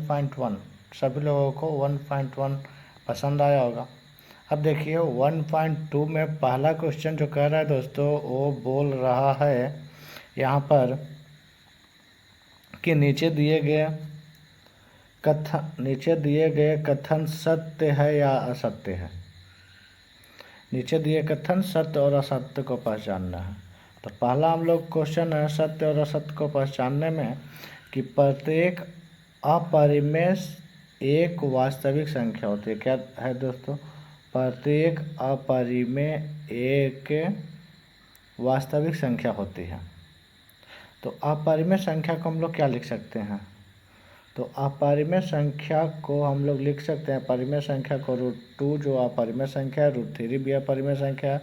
1.1, सभी लोगों को 1.1 पसंद आया होगा। अब देखिए 1.2 में पहला क्वेश्चन जो कह रहा है दोस्तों, वो बोल रहा है यहाँ पर कि नीचे दिए गए कथन सत्य है या असत्य है। नीचे दिए कथन सत्य और असत्य को पहचानना है। तो पहला हम लोग क्वेश्चन है सत्य और असत्य को पहचानने में कि प्रत्येक अपरिमेय एक वास्तविक संख्या होती है। क्या है दोस्तों? प्रत्येक अपरिमेय एक वास्तविक संख्या होती है। तो अपरिमेय संख्या को हम लोग क्या लिख सकते हैं? तो अपरिमेय संख्या को हम लोग लिख सकते हैं, परिमेय संख्या को √2 जो अपरिमेय संख्या है, √3 भी अपरिमेय संख्या है,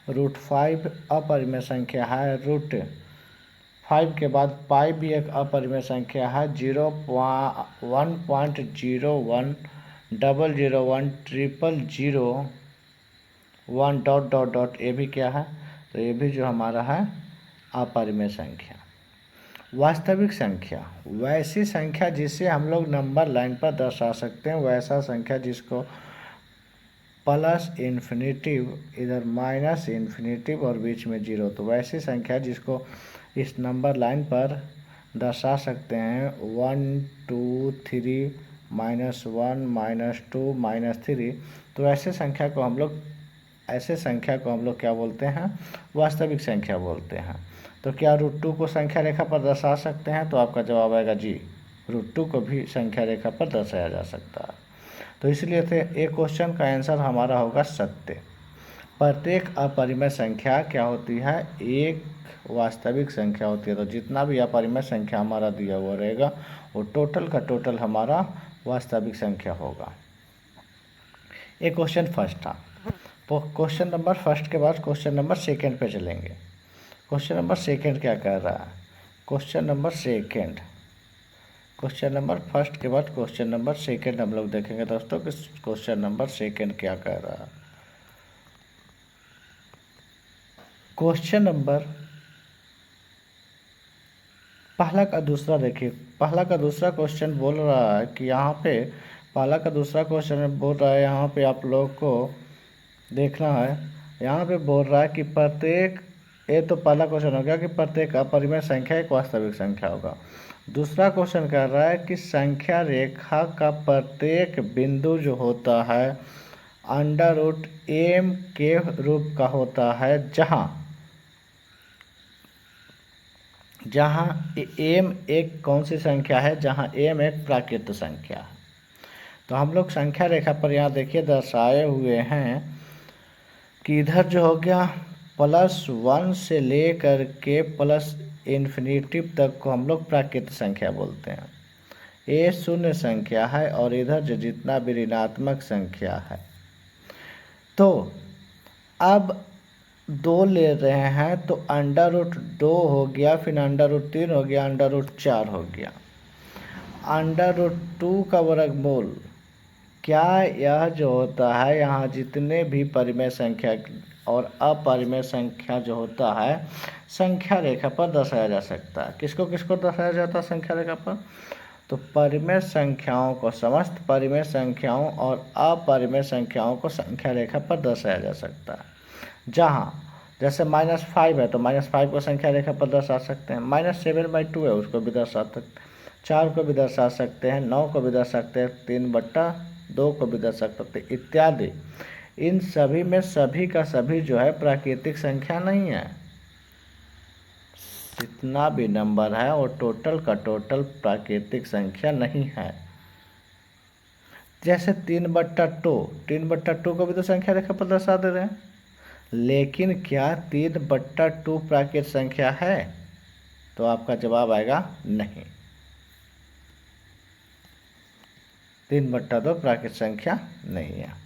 √5 अपरिमेय संख्या है, √5 के बाद पाई भी एक अपरिमेय संख्या है, 1.010010001 ये भी क्या है? तो ये भी जो हमारा है अपरिमेय संख्या। वास्तविक संख्या वैसी संख्या जिसे हम लोग नंबर लाइन पर दर्शा सकते हैं, वैसा संख्या जिसको प्लस इन्फिनेटिव, इधर माइनस इन्फिनेटिव और बीच में 0, तो वैसी संख्या जिसको इस नंबर लाइन पर दर्शा सकते हैं 1 2 3 -1 -2 -3। तो ऐसे संख्या को हम लोग क्या बोलते हैं? वास्तविक संख्या बोलते हैं। तो क्या √2 को संख्या रेखा पर दर्शा सकते हैं? तो आपका जवाब आएगा जी, √2 को भी संख्या रेखा पर दर्शाया जा सकता है। तो इसलिए एक क्वेश्चन का आंसर हमारा होगा सत्य। प्रत्येक अपरिमेय संख्या क्या होती है? एक वास्तविक संख्या होती है। तो जितना भी अपरिमेय संख्या हमारा दिया हुआ रहेगा वो टोटल का टोटल हमारा वास्तविक संख्या होगा। ये क्वेश्चन फर्स्ट था। तो क्वेश्चन नंबर फर्स्ट के बाद क्वेश्चन नंबर सेकेंड पे चलेंगे। क्वेश्चन नंबर सेकेंड क्या कह रहा है? क्वेश्चन नंबर फर्स्ट के बाद क्वेश्चन नंबर सेकेंड हम लोग देखेंगे दोस्तों कि क्वेश्चन नंबर सेकेंड क्या कह रहा है। क्वेश्चन नंबर पहला का दूसरा देखिए। पहला का दूसरा क्वेश्चन बोल रहा है कि यहाँ पे पहला का दूसरा क्वेश्चन बोल रहा है, यहाँ पे आप लोग को देखना है। यहाँ पे बोल रहा है कि प्रत्येक, ये तो पहला क्वेश्चन हो गया कि प्रत्येक अपरिमेय संख्या एक वास्तविक संख्या होगा। दूसरा क्वेश्चन कर रहा है कि संख्या रेखा का प्रत्येक बिंदु जो होता है √m के रूप का होता है, जहाँ m एक कौन सी संख्या है? जहाँ m एक प्राकृत संख्या है। तो हम लोग संख्या रेखा पर यहाँ देखिए दर्शाए हुए हैं कि इधर जो हो गया +1 से लेकर के प्लस इन्फिनेटिव तक को हम लोग प्राकृत संख्या बोलते हैं। ये शून्य संख्या है और इधर जो जितना भी ऋणात्मक संख्या है। तो अब 2 ले रहे हैं तो √2 हो गया, फिर √3 हो गया, √4 हो गया। √2 का वर्गमूल, क्या यह जो होता है यहाँ जितने भी परिमेय संख्या और अपरिमेय संख्या जो होता है संख्या रेखा पर दर्शाया जा सकता है। किसको किसको दर्शाया जाता है संख्या रेखा पर? तो परिमेय संख्याओं को, समस्त परिमेय संख्याओं और अपरिमेय संख्याओं को संख्या रेखा पर दर्शाया जा सकता है। जहाँ जैसे -5 है तो -5 को संख्या रेखा पर दर्शा सकते हैं, -7/2 है उसको भी दर्शा सकते हैं, 4 को भी दर्शा सकते हैं, 9 को भी दर्शा सकते हैं, 3/2 को भी दर्शा सकते हैं इत्यादि। इन सभी में सभी का सभी जो है प्राकृतिक संख्या नहीं है। जितना भी नंबर है वो टोटल का टोटल प्राकृतिक संख्या नहीं है। जैसे 3/2 को भी तो संख्या रेखा पर दर्शा दे रहे हैं, लेकिन क्या 3/2 प्राकृत संख्या है? तो आपका जवाब आएगा नहीं, 3/2 प्राकृत संख्या नहीं है।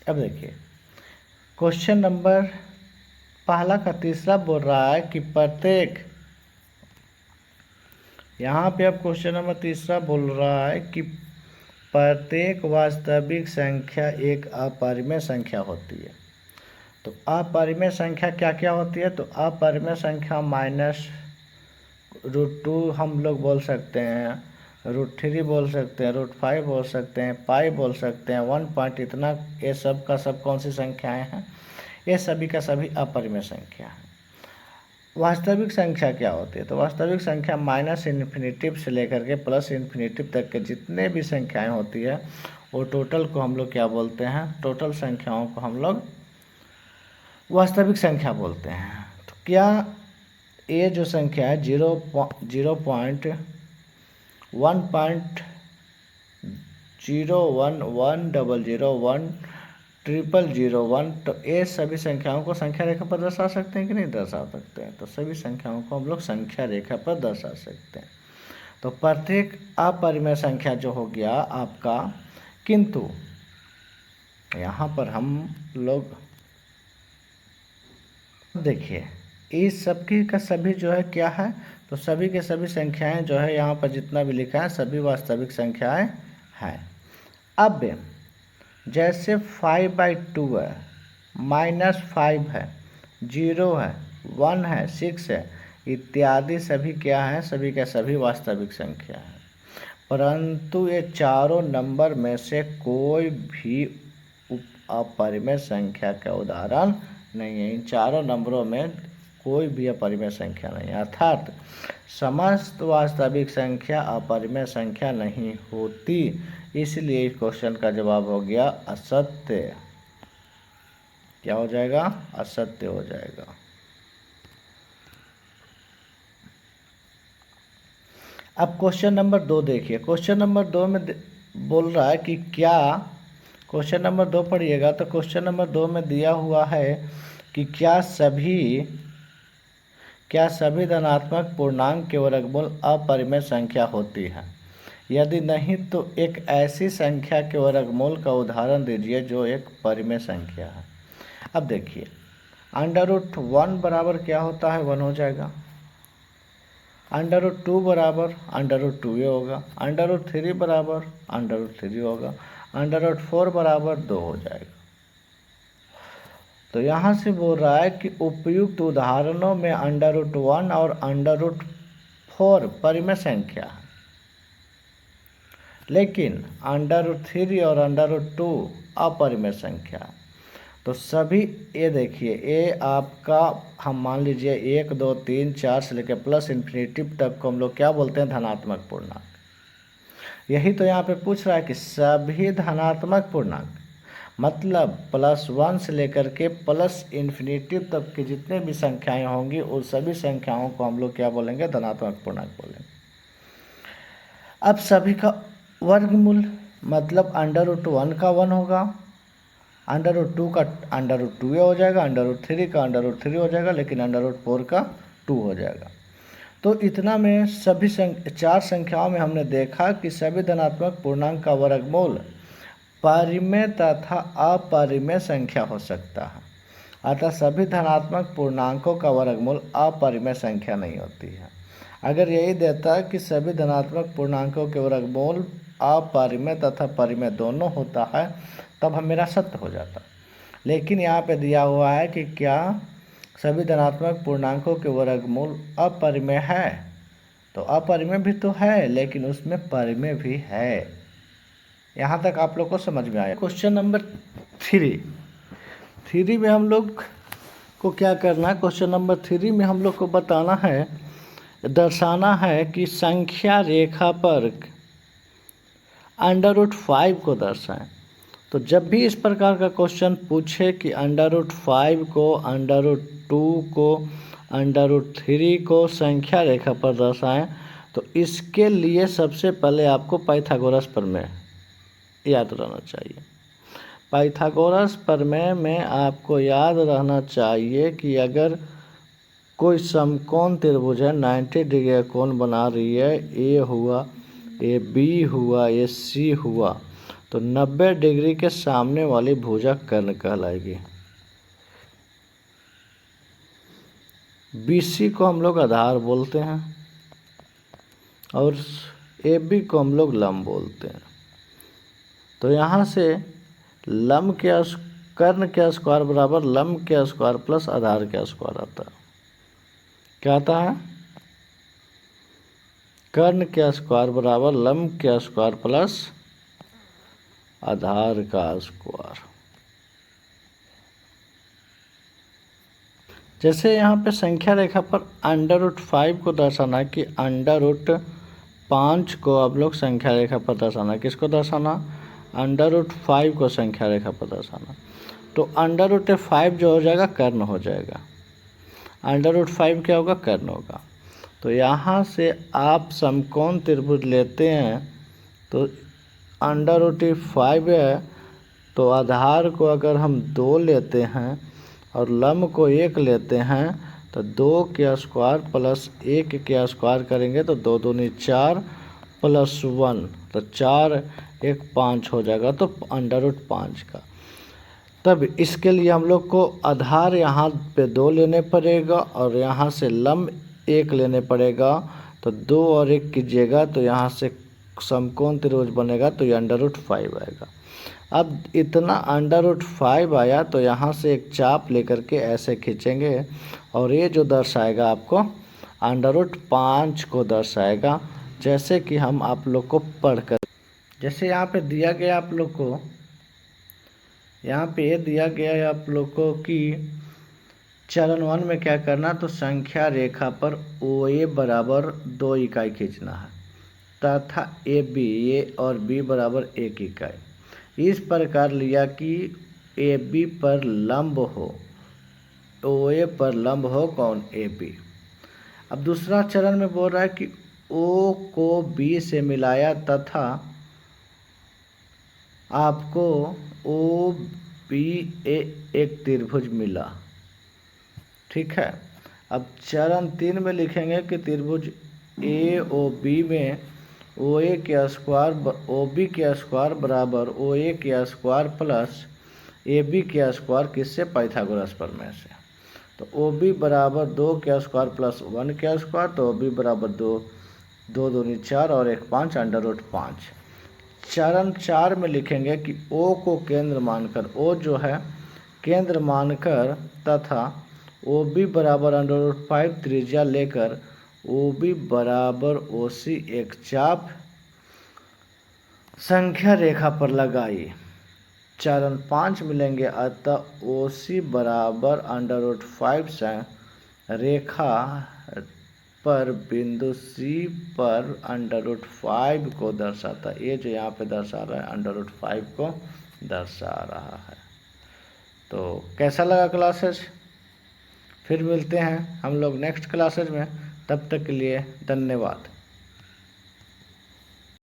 अब देखिए क्वेश्चन नंबर पहला का तीसरा बोल रहा है कि प्रत्येक, यहाँ पे अब क्वेश्चन नंबर तीसरा बोल रहा है कि प्रत्येक वास्तविक संख्या एक अपरिमेय संख्या होती है। तो अपरिमेय संख्या क्या क्या होती है? तो अपरिमेय संख्या -√2 हम लोग बोल सकते हैं, √3 बोल सकते हैं, √5 बोल सकते हैं, पाई बोल सकते हैं, 1 पॉइंट इतना, ये सब का सब कौन सी संख्याएं हैं? ये सभी का सभी अपरिमेय संख्या है। वास्तविक संख्या क्या होती है? तो वास्तविक संख्या -∞ से लेकर के +∞ तक के जितने भी संख्याएं होती है वो टोटल को हम लोग क्या बोलते हैं? टोटल संख्याओं को हम लोग वास्तविक संख्या बोलते हैं। तो क्या ये जो संख्या है 0.101100100010001, तो ये सभी संख्याओं को संख्या रेखा पर दर्शा सकते हैं कि नहीं दर्शा सकते हैं? तो सभी संख्याओं को हम लोग संख्या रेखा पर दर्शा सकते हैं। तो प्रत्येक अपरिमेय संख्या जो हो गया आपका, किंतु यहाँ पर हम लोग देखिए इस सबकी का सभी जो है क्या है? तो सभी के सभी संख्याएं जो है यहाँ पर जितना भी लिखा है सभी वास्तविक संख्याएं हैं। अब जैसे 5/2 है, -5 है, 0 है, 1 है, 6 है, इत्यादि सभी क्या है? सभी के सभी वास्तविक संख्या है। परंतु ये चारों नंबर में से कोई भी अपरिमेय संख्या का उदाहरण नहीं है। इन चारों नंबरों में कोई भी अपरिमेय संख्या नहीं है, अर्थात समस्त वास्तविक संख्या अपरिमेय संख्या नहीं होती। इसलिए इस क्वेश्चन का जवाब हो गया असत्य। क्या हो जाएगा? असत्य हो जाएगा। अब क्वेश्चन नंबर 2 देखिए। क्वेश्चन नंबर 2 में बोल रहा है कि क्या, क्वेश्चन नंबर 2 पढ़िएगा तो क्वेश्चन नंबर 2 में दिया हुआ है कि क्या सभी धनात्मक पूर्णांक के वर्गमूल अपरिमेय संख्या होती है? यदि नहीं तो एक ऐसी संख्या के वर्गमूल का उदाहरण दीजिए जो एक परिमेय संख्या है। अब देखिए √1 बराबर क्या होता है? 1 हो जाएगा। √2 बराबर √2 ये होगा। √3 बराबर √3 होगा। √4 बराबर 2 हो जाएगा। तो यहाँ से बोल रहा है कि उपयुक्त उदाहरणों में √1 और √4 परिमेय संख्या है, लेकिन √3 और √2 अपरिमेय संख्या है। तो सभी ये देखिए, ये आपका हम मान लीजिए 1 2 3 4 से लेकर +∞ तक को हम लोग क्या बोलते हैं? धनात्मक पूर्णांक। यही तो यहाँ पे पूछ रहा है कि सभी धनात्मक पूर्णांक, मतलब +1 से लेकर के +∞ तक की जितने भी संख्याएं होंगी उन सभी संख्याओं को हम लोग क्या बोलेंगे? धनात्मक पूर्णांक बोलेंगे। अब सभी का वर्गमूल मतलब √1 का 1 होगा, √2 का √2 हो जाएगा, √3 का √3 हो जाएगा, लेकिन √4 का 2 हो जाएगा। तो इतना में सभी चार संख्याओं में हमने देखा कि सभी धनात्मक पूर्णांक का वर्गमूल परिमेय तथा अपरिमेय संख्या हो सकता है। अतः सभी धनात्मक पूर्णांकों का वर्गमूल अपरिमेय संख्या नहीं होती है। अगर यही देता कि सभी धनात्मक पूर्णांकों के वर्गमूल अपरिमेय तथा परिमेय दोनों होता है तब हम मेरा सत्य हो जाता। लेकिन यहाँ पे दिया हुआ है कि क्या सभी धनात्मक पूर्णांकों के वर्गमूल अपरिमेय है? तो अपरिमेय भी तो है, लेकिन उसमें परिमेय भी है। यहाँ तक आप लोग को समझ में आया। क्वेश्चन नंबर 3 में हम लोग को क्या करना है? क्वेश्चन नंबर 3 में हम लोग को बताना है, दर्शाना है कि संख्या रेखा पर √5 को दर्शाएं। तो जब भी इस प्रकार का क्वेश्चन पूछे कि √5 को, √2 को, √3 को संख्या रेखा पर दर्शाएं, तो इसके लिए सबसे पहले आपको पाइथागोरस प्रमेय याद रहना चाहिए। पाइथागोरस प्रमेय में आपको याद रहना चाहिए कि अगर कोई समकोण त्रिभुज है, 90 डिग्री का कोण बना रही है, ए हुआ, ए बी हुआ, ए सी हुआ, तो 90 डिग्री के सामने वाली भुजा कर्ण कहलाएगी। BC को हम लोग आधार बोलते हैं और AB को हम लोग लंब बोलते हैं। तो यहाँ से लंब के कर्ण के स्क्वायर बराबर लंब के स्क्वायर प्लस आधार के स्क्वायर आता है। क्या आता है? कर्ण के स्क्वायर बराबर लंब के स्क्वायर प्लस आधार का स्क्वायर। जैसे यहाँ पे संख्या रेखा पर √5 को दर्शाना है कि √5 को आप लोग संख्या रेखा पर दर्शाना है। किसको दर्शाना? √5 को संख्या रेखा पर दर्शाना। तो √5 जो हो जाएगा कर्ण हो जाएगा। √5 क्या होगा? कर्ण होगा। तो यहाँ से आप समकोण त्रिभुज लेते हैं तो √5 है, तो आधार को अगर हम 2 लेते हैं और लंब को 1 लेते हैं तो 2 के स्क्वायर प्लस 1 के स्क्वायर करेंगे तो 2 दूनी 4 प्लस 1 तो 4 1 5 हो जाएगा। तो √5 का। तब इसके लिए हम लोग को आधार यहाँ पे 2 लेने पड़ेगा और यहाँ से लंब 1 लेने पड़ेगा। तो 2 और 1 कीजिएगा तो यहाँ से समकोण त्रिभुज बनेगा तो ये √5 आएगा। अब इतना √5 आया तो यहाँ से एक चाप लेकर के ऐसे खींचेंगे और ये जो दर्शाएगा आपको √5 को दर्शाएगा। जैसे कि हम आप लोग को पढ़कर, जैसे यहाँ पे दिया गया आप लोग को, यहाँ पे ये दिया गया है आप लोग को कि चरण 1 में क्या करना, तो संख्या रेखा पर OA बराबर 2 इकाई खींचना है तथा AB A और B बराबर 1 इकाई। इस प्रकार लिया कि AB पर लंब हो, OA पर लंब हो कौन? AB। अब दूसरा चरण में बोल रहा है कि O को B से मिलाया तथा आपको OBA एक त्रिभुज मिला। ठीक है। अब चरण 3 में लिखेंगे कि त्रिभुज AOB में OA के स्क्वायर OB के स्क्वायर बराबर OA के स्क्वायर प्लस AB के स्क्वायर किससे? पाइथागोरस प्रमेय से। तो OB बराबर 2 के स्क्वायर प्लस 1 के स्क्वायर, तो OB बराबर 2 2 दूनी 4 और 1 5 √5। चरण 4 में लिखेंगे कि O को केंद्र मानकर, O जो है केंद्र मानकर तथा OB बराबर √5 त्रिज्या लेकर OB बराबर OC एक चाप संख्या रेखा पर लगाई। चरण 5 मिलेंगे अतः OC बराबर √5 से रेखा पर बिंदु C पर √5 को दर्शाता है। ये जो यहाँ पे दर्शा रहा है √5 को दर्शा रहा है। तो कैसा लगा क्लासेज? फिर मिलते हैं हम लोग नेक्स्ट क्लासेज में। तब तक के लिए धन्यवाद।